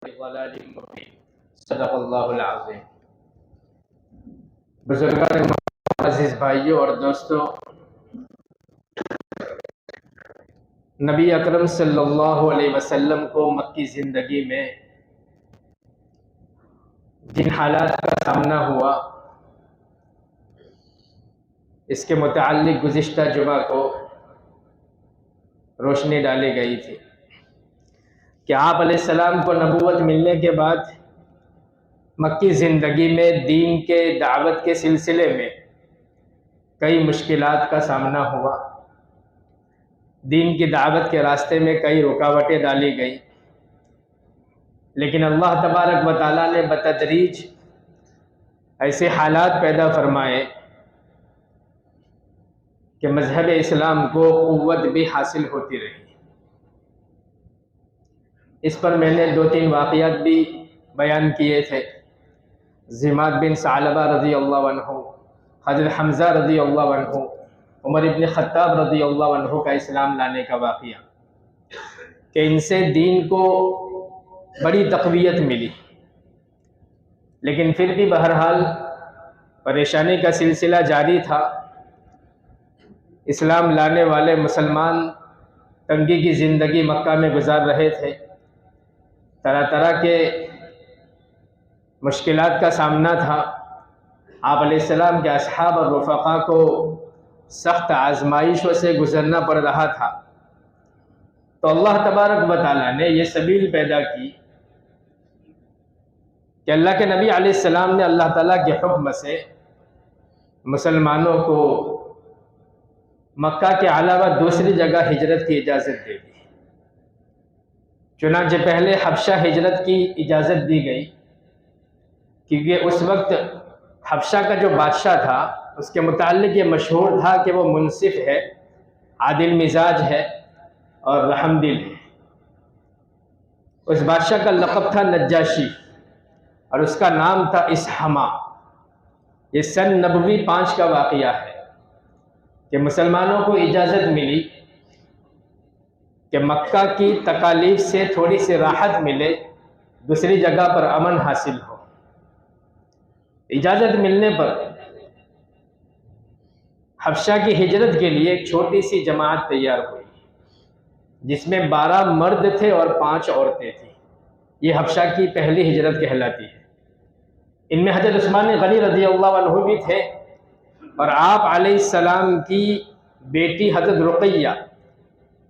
ضلال مبین صدق اللہ العظیم۔ بزرگان عزیز بھائیوں اور دوستوں، نبی اکرم صلی اللہ علیہ وسلم کو مکی زندگی میں جن حالات کا سامنا ہوا اس کے متعلق گزشتہ جمعہ کو روشنی ڈالی گئی تھی کہ آپ علیہ السلام کو نبوت ملنے کے بعد مکی زندگی میں دین کے دعوت کے سلسلے میں کئی مشکلات کا سامنا ہوا، دین کی دعوت کے راستے میں کئی رکاوٹیں ڈالی گئی، لیکن اللہ تبارک و تعالیٰ نے بتدریج ایسے حالات پیدا فرمائے کہ مذہب اسلام کو قوت بھی حاصل ہوتی رہی۔ اس پر میں نے 2-3 واقعات بھی بیان کیے تھے۔ ضماد بن ثعلبہ رضی اللہ عنہ، حضرت حمزہ رضی اللہ عنہ، عمر ابن خطاب رضی اللہ عنہ کا اسلام لانے کا واقعہ کہ ان سے دین کو بڑی تقویت ملی، لیکن پھر بھی بہرحال پریشانی کا سلسلہ جاری تھا۔ اسلام لانے والے مسلمان تنگی کی زندگی مکہ میں گزار رہے تھے، طرح طرح کے مشکلات کا سامنا تھا۔ آپ علیہ السلام کے اصحاب اور رفقا کو سخت آزمائشوں سے گزرنا پڑ رہا تھا، تو اللہ تبارک و تعالیٰ نے یہ سبیل پیدا کی کہ اللہ کے نبی علیہ السلام نے اللہ تعالیٰ کے حکم سے مسلمانوں کو مکہ کے علاوہ دوسری جگہ ہجرت کی اجازت دے دی۔ چنانچہ پہلے حبشہ ہجرت کی اجازت دی گئی، کیونکہ اس وقت حبشہ کا جو بادشاہ تھا اس کے متعلق یہ مشہور تھا کہ وہ منصف ہے، عادل مزاج ہے اور رحم دل ہے۔ اس بادشاہ کا لقب تھا نجاشی اور اس کا نام تھا اسحما۔ یہ سن نبوی 5 کا واقعہ ہے کہ مسلمانوں کو اجازت ملی کہ مکہ کی تکالیف سے تھوڑی سی راحت ملے، دوسری جگہ پر امن حاصل ہو۔ اجازت ملنے پر حبشہ کی ہجرت کے لیے ایک چھوٹی سی جماعت تیار ہوئی، جس میں 12 مرد تھے اور 5 عورتیں تھیں۔ یہ حبشہ کی پہلی ہجرت کہلاتی ہے۔ ان میں حضرت عثمان غنی رضی اللہ عنہ بھی تھے، اور آپ علیہ السلام کی بیٹی حضرت رقیہ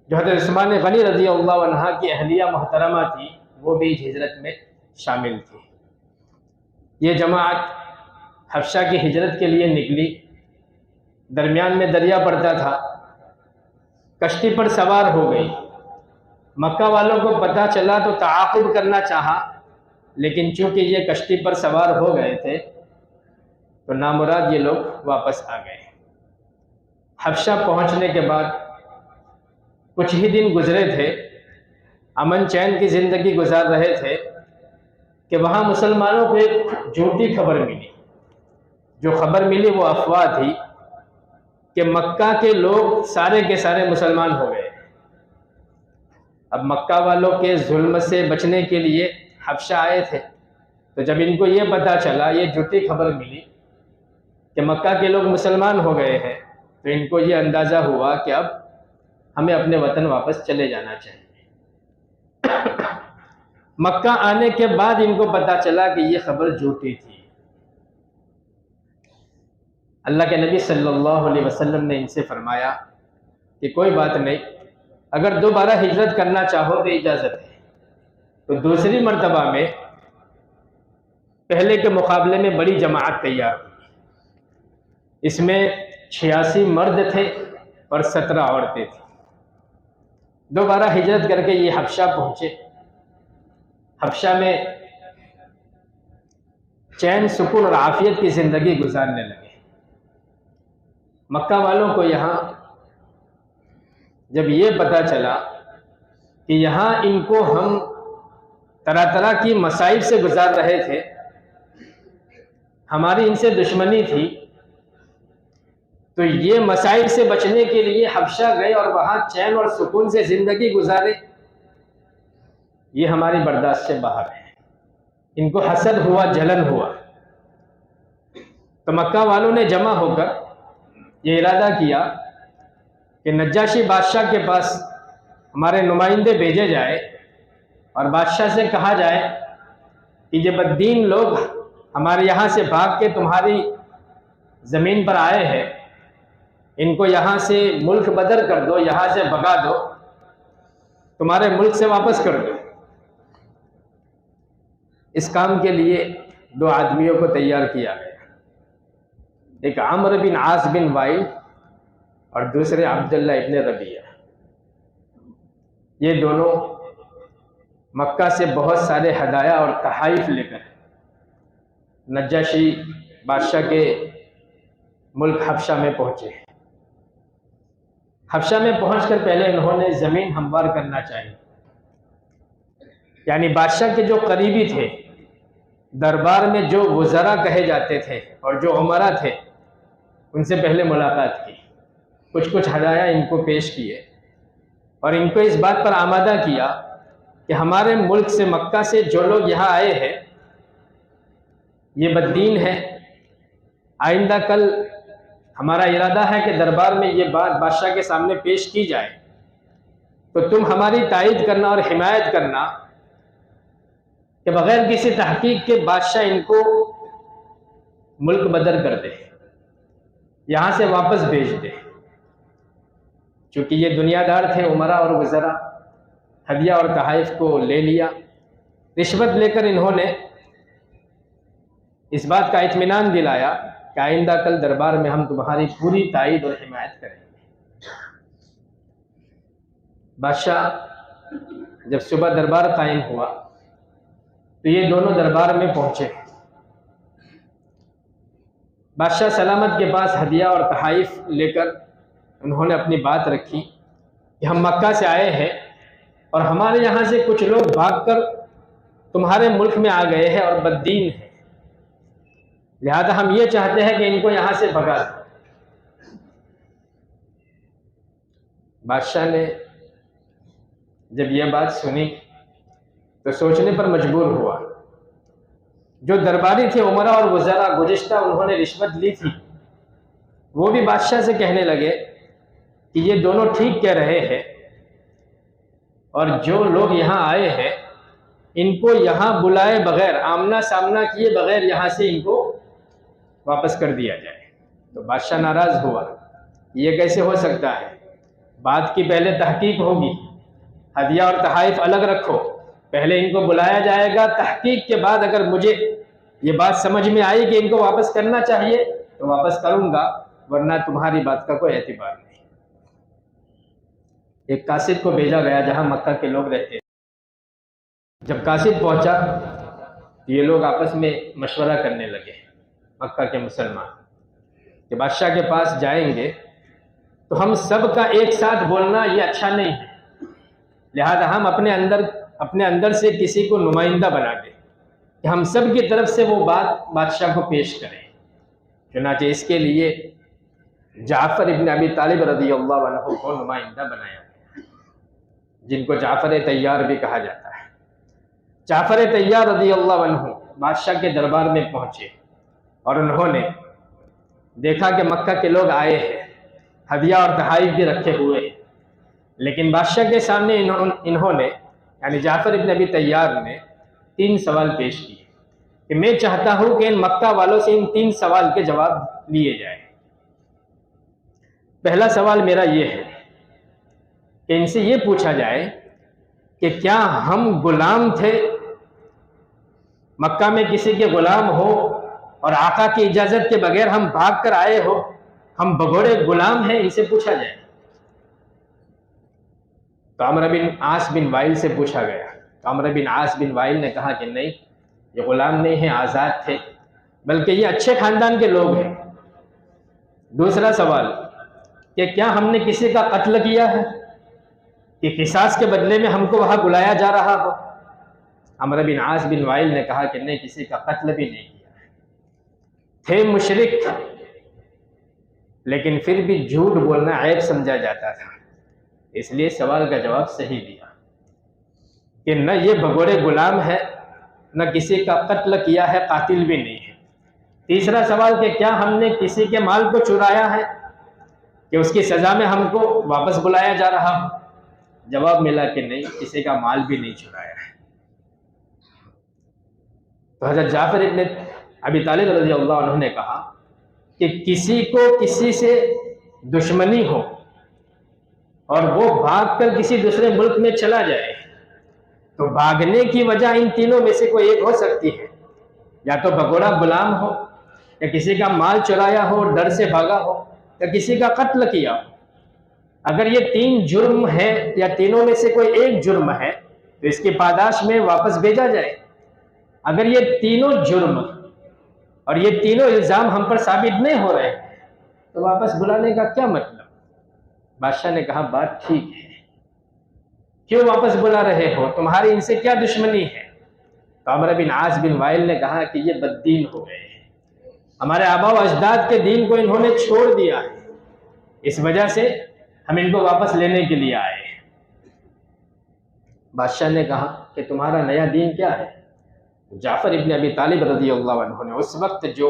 جو حضرت عثمان غنی رضی اللہ عنہ کی اہلیہ محترمہ تھی، وہ بھی اس ہجرت میں شامل تھی۔ یہ جماعت حبشہ کی ہجرت کے لیے نکلی۔ درمیان میں دریا پڑتا تھا، کشتی پر سوار ہو گئی۔ مکہ والوں کو پتہ چلا تو تعاقب کرنا چاہا، لیکن چونکہ یہ کشتی پر سوار ہو گئے تھے تو نامراد یہ لوگ واپس آ گئے۔ حبشہ پہنچنے کے بعد کچھ ہی دن گزرے تھے، امن چین کی زندگی گزار رہے تھے کہ وہاں مسلمانوں کو ایک جھوٹی خبر ملی۔ جو خبر ملی وہ افواہ تھی کہ مکہ کے لوگ سارے کے سارے مسلمان ہو گئے۔ اب مکہ والوں کے ظلم سے بچنے کے لیے حبشہ آئے تھے، تو جب ان کو یہ پتہ چلا، یہ جھوٹی خبر ملی کہ مکہ کے لوگ مسلمان ہو گئے ہیں، تو ان کو یہ اندازہ ہوا کہ اب ہمیں اپنے وطن واپس چلے جانا چاہیے۔ مکہ آنے کے بعد ان کو پتہ چلا کہ یہ خبر جھوٹی تھی۔ اللہ کے نبی صلی اللہ علیہ وسلم نے ان سے فرمایا کہ کوئی بات نہیں، اگر دوبارہ ہجرت کرنا چاہو تو اجازت ہے۔ تو دوسری مرتبہ میں پہلے کے مقابلے میں بڑی جماعت تیار ہوئی۔ اس میں 86 مرد تھے اور 17 عورتیں تھیں۔ دوبارہ ہجرت کر کے یہ حبشہ پہنچے۔ حبشہ میں چین، سکون اور عافیت کی زندگی گزارنے لگے۔ مکہ والوں کو یہاں جب یہ پتہ چلا کہ یہاں ان کو ہم طرح طرح کی مصائب سے گزار رہے تھے، ہماری ان سے دشمنی تھی، تو یہ مصائب سے بچنے کے لیے حبشہ گئے اور وہاں چین اور سکون سے زندگی گزارے، یہ ہماری برداشت سے باہر ہے۔ ان کو حسد ہوا، جلن ہوا، تو مکہ والوں نے جمع ہو کر یہ ارادہ کیا کہ نجاشی بادشاہ کے پاس ہمارے نمائندے بھیجے جائے اور بادشاہ سے کہا جائے کہ یہ بددین لوگ ہمارے یہاں سے بھاگ کے تمہاری زمین پر آئے ہیں، ان کو یہاں سے ملک بدر کر دو، یہاں سے بھگا دو، تمہارے ملک سے واپس کر دو۔ اس کام کے لیے 2 آدمیوں کو تیار کیا گیا، ایک عمرو بن عاص بن وائل اور دوسرے عبداللہ ابن ربیعہ۔ یہ دونوں مکہ سے بہت سارے ہدایہ اور تحائف لے کر نجاشی بادشاہ کے ملک حبشہ میں پہنچے۔ حبشہ میں پہنچ کر پہلے انہوں نے زمین ہموار کرنا چاہی، یعنی بادشاہ کے جو قریبی تھے، دربار میں جو وزراء کہے جاتے تھے اور جو عمرا تھے، ان سے پہلے ملاقات کی، کچھ ہدایہ ان کو پیش کیے اور ان کو اس بات پر آمادہ کیا کہ ہمارے ملک سے، مکہ سے جو لوگ یہاں آئے ہیں یہ بددین ہے، آئندہ کل ہمارا ارادہ ہے کہ دربار میں یہ بات بادشاہ کے سامنے پیش کی جائے، تو تم ہماری تائید کرنا اور حمایت کرنا کہ بغیر کسی تحقیق کے بادشاہ ان کو ملک بدر کر دے، یہاں سے واپس بھیج دے۔ چونکہ یہ دنیا دار تھے، عمرا اور وزراء، ہدیہ اور تحائف کو لے لیا، رشوت لے کر انہوں نے اس بات کا اطمینان دلایا کہ آئندہ کل دربار میں ہم تمہاری پوری تائید اور حمایت کریں گے۔ بادشاہ جب صبح دربار قائم ہوا تو یہ دونوں دربار میں پہنچے۔ بادشاہ سلامت کے پاس ہدیہ اور تحائف لے کر انہوں نے اپنی بات رکھی کہ ہم مکہ سے آئے ہیں اور ہمارے یہاں سے کچھ لوگ بھاگ کر تمہارے ملک میں آ گئے ہیں اور بددین ہیں، لہذا ہم یہ چاہتے ہیں کہ ان کو یہاں سے بھگا دو۔ بادشاہ نے جب یہ بات سنی تو سوچنے پر مجبور ہوا۔ جو درباری تھے، عمرا اور وزراء، گزشتہ انہوں نے رشوت لی تھی، وہ بھی بادشاہ سے کہنے لگے کہ یہ دونوں ٹھیک کہہ رہے ہیں، اور جو لوگ یہاں آئے ہیں ان کو یہاں بلائے بغیر، آمنا سامنا کیے بغیر یہاں سے ان کو واپس کر دیا جائے۔ تو بادشاہ ناراض ہوا، یہ کیسے ہو سکتا ہے؟ بات کی پہلے تحقیق ہوگی، ہدیہ اور تحائف الگ رکھو، پہلے ان کو بلایا جائے گا، تحقیق کے بعد اگر مجھے یہ بات سمجھ میں آئی کہ ان کو واپس کرنا چاہیے تو واپس کروں گا، ورنہ تمہاری بات کا کوئی اعتبار نہیں۔ ایک قاصد کو بھیجا گیا جہاں مکہ کے لوگ رہتے تھے۔ جب قاصد پہنچا تو یہ لوگ آپس میں مشورہ کرنے لگے، مکہ کے مسلمان، کہ بادشاہ کے پاس جائیں گے تو ہم سب کا ایک ساتھ بولنا یہ اچھا نہیں ہے، لہذا ہم اپنے اندر سے کسی کو نمائندہ بنا دیں کہ ہم سب کی طرف سے وہ بات بادشاہ کو پیش کریں۔ چنانچہ اس کے لیے جعفر ابن ابی طالب رضی اللہ عنہ کو نمائندہ بنایا گیا، جن کو جعفر طیار بھی کہا جاتا ہے۔ جعفر طیار رضی اللہ عنہ بادشاہ کے دربار میں پہنچے اور انہوں نے دیکھا کہ مکہ کے لوگ آئے ہیں، ہدیہ اور تحائف بھی رکھے ہوئے ہیں، لیکن بادشاہ کے سامنے انہوں نے یعنی جعفر ابن ابی طیار نے 3 سوال پیش کیے کہ میں چاہتا ہوں کہ ان مکہ والوں سے ان 3 سوال کے جواب لیے جائیں۔ پہلا سوال میرا یہ ہے کہ ان سے یہ پوچھا جائے کہ کیا ہم غلام تھے، مکہ میں کسی کے غلام ہو اور آقا کی اجازت کے بغیر ہم بھاگ کر آئے ہو، ہم بگوڑے غلام ہیں؟ ان سے پوچھا جائے۔ تو عمرو بن عاص بن وائل سے پوچھا گیا، تو عمرو بن عاص بن وائل نے کہا کہ نہیں، یہ غلام نہیں ہیں، آزاد تھے، بلکہ یہ اچھے خاندان کے لوگ ہیں۔ دوسرا سوال کہ کیا ہم نے کسی کا قتل کیا ہے کہ قصاص کے بدلے میں ہم کو وہاں بلایا جا رہا ہو؟ عمرو بن عاص بن وائل نے کہا کہ نہیں، کسی کا قتل بھی نہیں کیا ہے، تھے مشرک، لیکن پھر بھی جھوٹ بولنا عیب سمجھا جاتا تھا، اس لیے سوال کا جواب صحیح دیا کہ نہ یہ بگوڑے غلام ہے نہ کسی کا قتل کیا ہے، قاتل بھی نہیں ہے۔ تیسرا سوال کہ کیا ہم نے کسی کے مال کو چرایا ہے کہ اس کی سزا میں ہم کو واپس بلایا جا رہا ہو؟ جواب ملا کہ نہیں، کسی کا مال بھی نہیں چرایا ہے۔ تو حضرت جعفر ابن ابی طالب رضی اللہ عنہ نے کہا کہ کسی کو کسی سے دشمنی ہو اور وہ بھاگ کر کسی دوسرے ملک میں چلا جائے تو بھاگنے کی وجہ ان تینوں میں سے کوئی ایک ہو سکتی ہے، یا تو بگوڑا غلام ہو، یا کسی کا مال چرایا ہو، ڈر سے بھاگا ہو، یا کسی کا قتل کیا ہو۔ اگر یہ تین جرم ہے یا تینوں میں سے کوئی ایک جرم ہے تو اس کی پاداش میں واپس بھیجا جائے۔ اگر یہ تینوں جرم اور یہ تینوں الزام ہم پر ثابت نہیں ہو رہے تو واپس بلانے کا کیا مطلب؟ بادشاہ نے کہا بات ٹھیک ہے، کیوں واپس بلا رہے ہو؟ تمہاری ان سے کیا دشمنی ہے؟ تو عمرو بن عاص بن وائل نے کہا کہ یہ بد دین ہو گئے ہیں، ہمارے آباء و اجداد کے دین کو انہوں نے چھوڑ دیا ہے، اس وجہ سے ہم ان کو واپس لینے کے لیے آئے ہیں۔ بادشاہ نے کہا کہ تمہارا نیا دین کیا ہے؟ جعفر ابن ابی طالب رضی اللہ عنہ نے اس وقت جو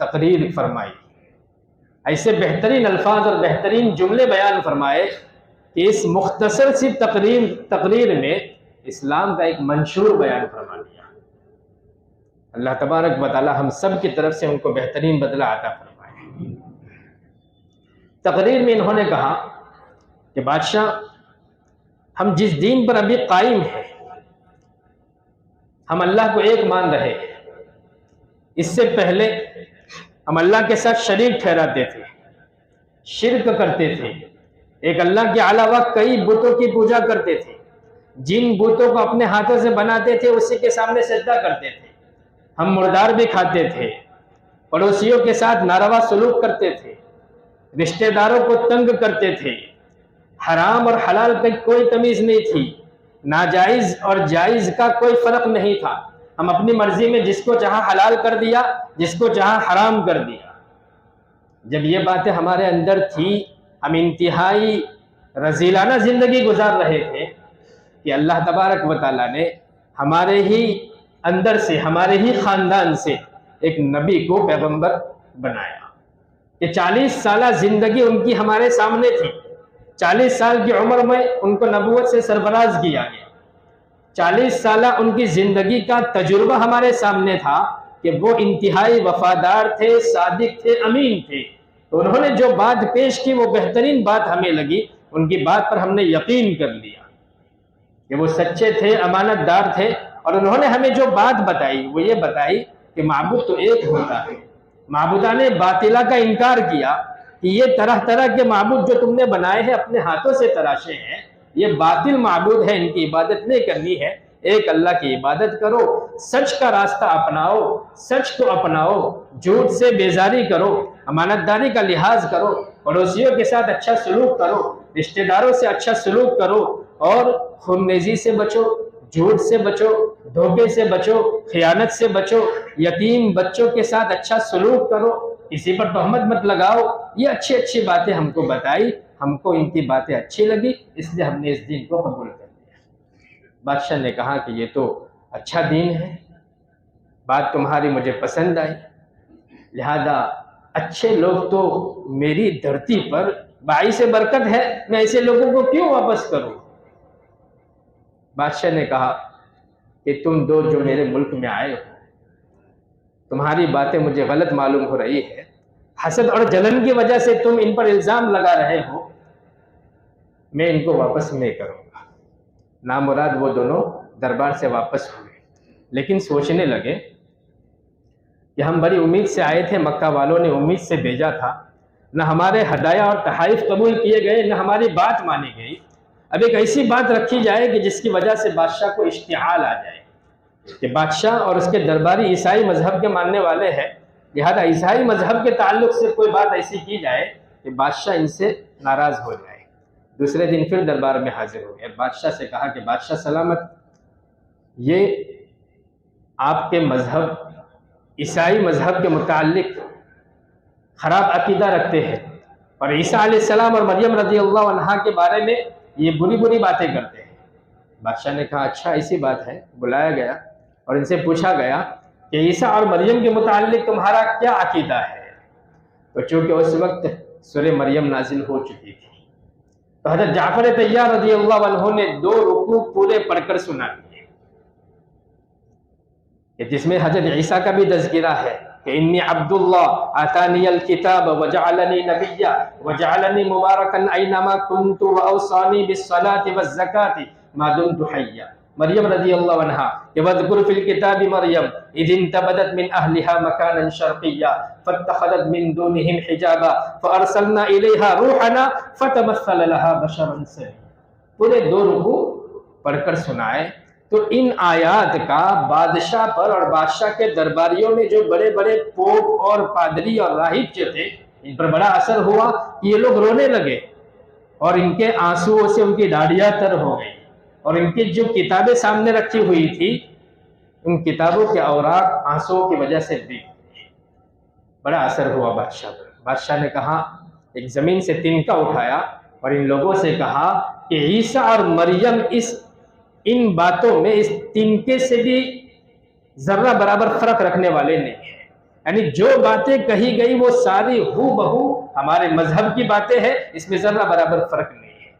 تقریر فرمائی، ایسے بہترین الفاظ اور بہترین جملے بیان فرمائے کہ اس مختصر سی تقریر میں اسلام کا ایک منشور بیان فرما دیا۔ اللہ تبارک و تعالی ہم سب کی طرف سے ان کو بہترین بدلہ عطا فرمائے۔ تقریر میں انہوں نے کہا کہ بادشاہ، ہم جس دین پر ابھی قائم ہیں، ہم اللہ کو ایک مان رہے ہیں، اس سے پہلے ہم اللہ کے ساتھ شریک ٹھہراتے تھے، شرک کرتے تھے، ایک اللہ کے علاوہ کئی بتوں کی پوجا کرتے تھے، جن بتوں کو اپنے ہاتھوں سے بناتے تھے اسی کے سامنے سجدہ کرتے تھے، ہم مردار بھی کھاتے تھے، پڑوسیوں کے ساتھ ناروا سلوک کرتے تھے، رشتہ داروں کو تنگ کرتے تھے، حرام اور حلال کی کوئی تمیز نہیں تھی، ناجائز اور جائز کا کوئی فرق نہیں تھا، ہم اپنی مرضی میں جس کو چاہا حلال کر دیا، جس کو چاہا حرام کر دیا۔ جب یہ باتیں ہمارے اندر تھی، ہم انتہائی رذیلانہ زندگی گزار رہے تھے کہ اللہ تبارک و تعالیٰ نے ہمارے ہی اندر سے، ہمارے ہی خاندان سے ایک نبی کو پیغمبر بنایا۔ یہ 40 سالہ زندگی ان کی ہمارے سامنے تھی، 40 سال کی عمر میں ان کو نبوت سے سرفراز کیا گیا، 40 سالہ ان کی زندگی کا تجربہ ہمارے سامنے تھا کہ وہ انتہائی وفادار تھے، صادق تھے، امین تھے۔ تو انہوں نے جو بات پیش کی وہ بہترین بات ہمیں لگی، ان کی بات پر ہم نے یقین کر لیا کہ وہ سچے تھے، امانت دار تھے، اور انہوں نے ہمیں جو بات بتائی وہ یہ بتائی کہ معبود تو ایک ہوتا ہے۔ معبودان باطلہ کا انکار کیا کہ یہ طرح طرح کے معبود جو تم نے بنائے ہیں، اپنے ہاتھوں سے تراشے ہیں، یہ باطل معبود ہے، ان کی عبادت نہیں کرنی ہے، ایک اللہ کی عبادت کرو، سچ کا راستہ اپناؤ، سچ کو اپناؤ، جھوٹ سے بیزاری کرو، امانت داری کا لحاظ کرو، پڑوسیوں کے ساتھ اچھا سلوک کرو، رشتہ داروں سے اچھا سلوک کرو، اور خون ریزی سے بچو، جھوٹ سے بچو، دھوکے سے بچو، خیانت سے بچو، یتیم بچوں کے ساتھ اچھا سلوک کرو، کسی پر تہمت مت لگاؤ۔ یہ اچھی اچھی باتیں ہم کو بتائی، ہم کو ان کی باتیں اچھی لگی، اس لیے ہم نے اس دین کو قبول کر لیا۔ بادشاہ نے کہا کہ یہ تو اچھا دین ہے، بات تمہاری مجھے پسند آئی، لہذا اچھے لوگ تو میری دھرتی پر باعث برکت ہے، میں ایسے لوگوں کو کیوں واپس کروں؟ بادشاہ نے کہا کہ تم دو جو میرے ملک میں آئے ہو، تمہاری باتیں مجھے غلط معلوم ہو رہی ہے، حسد اور جلن کی وجہ سے تم ان پر الزام لگا رہے ہو، میں ان کو واپس نہیں کروں گا۔ نامراد وہ دونوں دربار سے واپس ہوئے، لیکن سوچنے لگے کہ ہم بڑی امید سے آئے تھے، مکہ والوں نے امید سے بھیجا تھا، نہ ہمارے ہدایہ اور تحائف قبول کیے گئے، نہ ہماری بات مانی گئی، اب ایک ایسی بات رکھی جائے کہ جس کی وجہ سے بادشاہ کو اشتعال آ جائے کہ بادشاہ اور اس کے درباری عیسائی مذہب کے ماننے والے ہیں، لہذا عیسائی مذہب کے تعلق سے کوئی بات ایسی کی جائے کہ بادشاہ ان سے ناراض ہو جائے۔ دوسرے دن پھر دربار میں حاضر ہو گئے، بادشاہ سے کہا کہ بادشاہ سلامت، یہ آپ کے مذہب عیسائی مذہب کے متعلق خراب عقیدہ رکھتے ہیں، اور عیسیٰ علیہ السلام اور مریم رضی اللہ عنہا کے بارے میں یہ بری بری باتیں کرتے ہیں۔ بادشاہ نے کہا اچھا ایسی بات ہے، بلایا گیا اور ان سے پوچھا گیا کہ عیسیٰ اور مریم کے متعلق تمہارا کیا عقیدہ ہے؟ تو چونکہ اس وقت سورہ مریم نازل ہو چکی تھی تو حضرت جعفر طیار رضی اللہ عنہ نے 2 رکوع پورے پڑھ کر سنا دیے کہ جس میں حضرت عیسیٰ کا بھی تذکرہ ہے کہ انی عبداللہ آتانی الکتاب وجعلنی نبیا وجعلنی مبارکا اینما کنت واوصانی بالصلاة والزکاة ما دمت حیا. مریم رضی اللہ عنہا کہ وذکر فی الکتاب مریم اذ انتبذت من اہلہا مکانا شرقیا فاتخذت من دونہم حجابا فارسلنا الیہا روحنا فتمثل لہا بشرا سویا. پورے 2 رکوع پڑھ کر سنائے. تو ان آیات کا بادشاہ پر اور بادشاہ کے درباریوں میں جو بڑے بڑے پوپ اور پادری اور راہب جو تھے ان پر بڑا اثر ہوا. یہ لوگ رونے لگے اور ان کے آنسوؤں سے ان کی داڑیاں تر ہو گئی اور ان کی جو کتابیں سامنے رکھی ہوئی تھی ان کتابوں کے اوراق آنسوؤں کی وجہ سے بھی بڑا اثر ہوا بادشاہ پر. بادشاہ نے کہا ایک زمین سے تنکا اٹھایا اور ان لوگوں سے کہا کہ عیسیٰ اور مریم ان باتوں میں اس تنکے سے بھی ذرہ برابر فرق رکھنے والے نہیں ہیں. یعنی جو باتیں کہی گئی وہ ساری ہو بہو ہمارے مذہب کی باتیں ہیں, اس میں ذرہ برابر فرق نہیں ہے.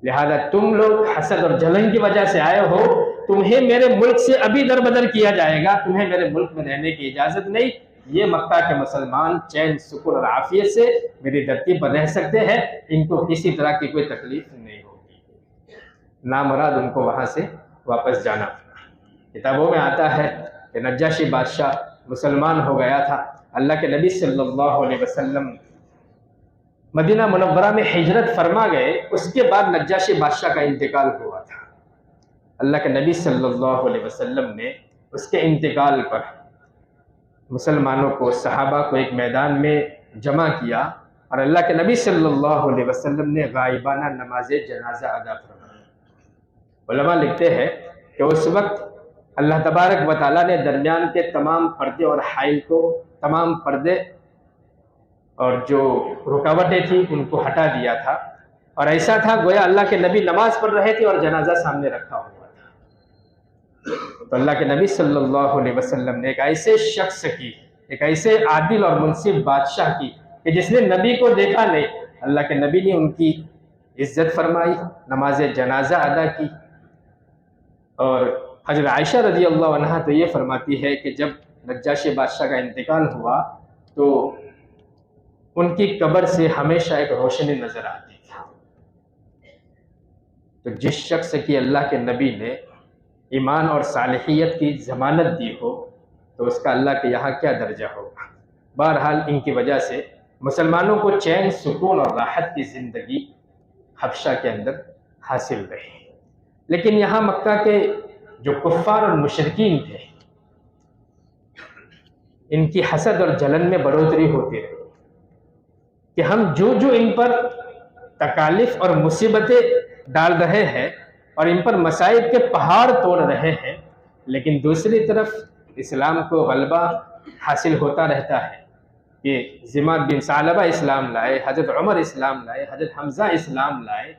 لہذا تم لوگ حسد اور جلن کی وجہ سے آئے ہو, تمہیں میرے ملک سے ابھی در بدر کیا جائے گا, تمہیں میرے ملک میں رہنے کی اجازت نہیں. یہ مکہ کے مسلمان چین سکون اور عافیت سے میری دھرتی پر رہ سکتے ہیں, ان کو کسی طرح کی کوئی تکلیف نہیں ہوگی. نامراد ان کو وہاں سے واپس جانا. کتابوں میں آتا ہے کہ نجاشی بادشاہ مسلمان ہو گیا تھا. اللہ کے نبی صلی اللہ علیہ وسلم مدینہ منورہ میں ہجرت فرما گئے, اس کے بعد نجاشی بادشاہ کا انتقال ہوا تھا. اللہ کے نبی صلی اللہ علیہ وسلم نے اس کے انتقال پر مسلمانوں کو, صحابہ کو ایک میدان میں جمع کیا اور اللہ کے نبی صلی اللہ علیہ وسلم نے غائبانہ نماز جنازہ ادا فرمائی. علماء لکھتے ہیں کہ اس وقت اللہ تبارک و تعالیٰ نے درمیان کے تمام پردے اور حائل کو, تمام پردے اور جو رکاوٹیں تھیں ان کو ہٹا دیا تھا, اور ایسا تھا گویا اللہ کے نبی نماز پڑھ رہے تھے اور جنازہ سامنے رکھا ہوا تھا. تو اللہ کے نبی صلی اللہ علیہ وسلم نے ایک ایسے شخص کی, ایک ایسے عادل اور منصف بادشاہ کی کہ جس نے نبی کو دیکھا نہیں, اللہ کے نبی نے ان کی عزت فرمائی, نماز جنازہ ادا کی. اور حضرت عائشہ رضی اللہ عنہا تو یہ فرماتی ہے کہ جب نجاشی بادشاہ کا انتقال ہوا تو ان کی قبر سے ہمیشہ ایک روشنی نظر آتی تھی. تو جس شخص کی اللہ کے نبی نے ایمان اور صالحیت کی ضمانت دی ہو تو اس کا اللہ کے یہاں کیا درجہ ہوگا. بہرحال ان کی وجہ سے مسلمانوں کو چین, سکون اور راحت کی زندگی حبشہ کے اندر حاصل رہی. لیکن یہاں مکہ کے جو کفار اور مشرکین تھے ان کی حسد اور جلن میں بڑھوتری ہوتی رہی کہ ہم جو ان پر تکالیف اور مصیبتیں ڈال رہے ہیں اور ان پر مصائب کے پہاڑ توڑ رہے ہیں, لیکن دوسری طرف اسلام کو غلبہ حاصل ہوتا رہتا ہے. کہ ضماد بن ثعلبہ اسلام لائے, حضرت عمر اسلام لائے, حضرت حمزہ اسلام لائے.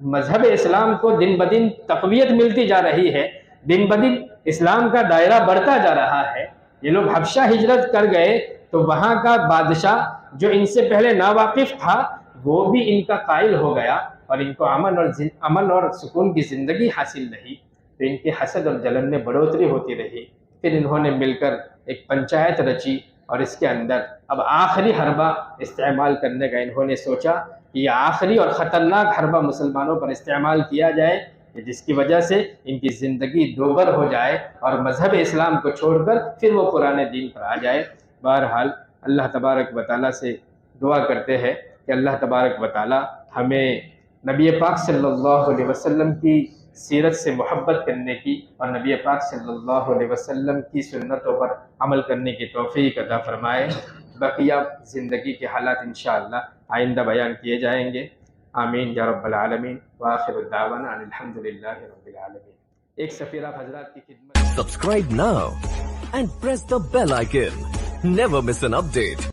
مذہب اسلام کو دن بدن تقویت ملتی جا رہی ہے, دن بدن اسلام کا دائرہ بڑھتا جا رہا ہے. یہ لوگ حبشہ ہجرت کر گئے تو وہاں کا بادشاہ جو ان سے پہلے ناواقف تھا وہ بھی ان کا قائل ہو گیا اور ان کو امن اور سکون کی زندگی حاصل رہی. تو ان کی حسد اور جلن میں بڑھوتری ہوتی رہی. پھر انہوں نے مل کر ایک پنچایت رچی اور اس کے اندر اب آخری حربہ استعمال کرنے کا انہوں نے سوچا کہ یہ آخری اور خطرناک حربہ مسلمانوں پر استعمال کیا جائے جس کی وجہ سے ان کی زندگی دوبر ہو جائے اور مذہب اسلام کو چھوڑ کر پھر وہ پرانے دین پر آ جائے. بہرحال اللہ تبارک و تعالیٰ سے دعا کرتے ہیں کہ اللہ تبارک و تعالیٰ ہمیں نبی پاک صلی اللہ علیہ وسلم کی سیرت سے محبت کرنے کی اور نبی پاک صلی اللہ علیہ وسلم کی سنتوں پر عمل کرنے کی توفیق عطا فرمائے. بقیہ زندگی کے حالات انشاءاللہ آئندہ بیان کیے جائیں گے. آمین یا رب العالمین. وآخر الدعوانا ان الحمدللہ رب العالمین. ایک سفیر آپ حضرات کی خدمت. Subscribe now and press the bell icon. Never miss an update.